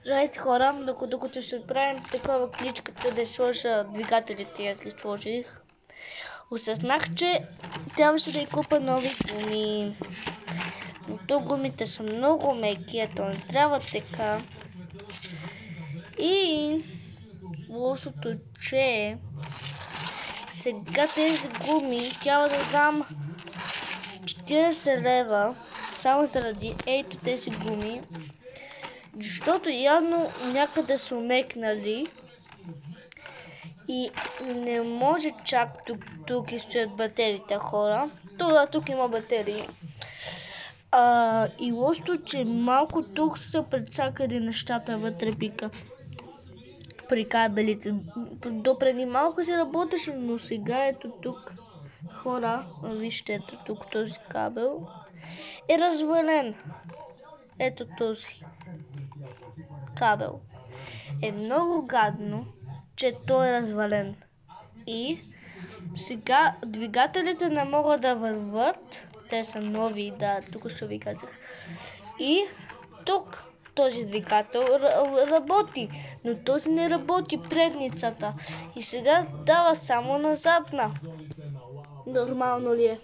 Здравейте хора, докато ще отправим такова кличката да сложа двигателите, аз ги сложих. Осъзнах, че трябваше да купя нови гуми. Но тук гумите са много меки, ето не трябва така. И лошото, че сега тези гуми трябва да дам 40 лева само заради ето тези гуми. Защото явно някъде са умекнали и не може чак тук и стоят батериите, хора. Тук има батерии. И лошото, че малко тук са прецакали нещата вътре при кабелите. Допреди малко се работеше, но сега ето тук, хора, вижте, ето тук този кабел е развален. Ето този кабел е много гадно, че той е развален. И сега двигателите не могат да върват. Те са нови, да, тук ще ви казах. И тук този двигател работи, но този не работи предницата. И сега дава само на задна. Нормално ли е?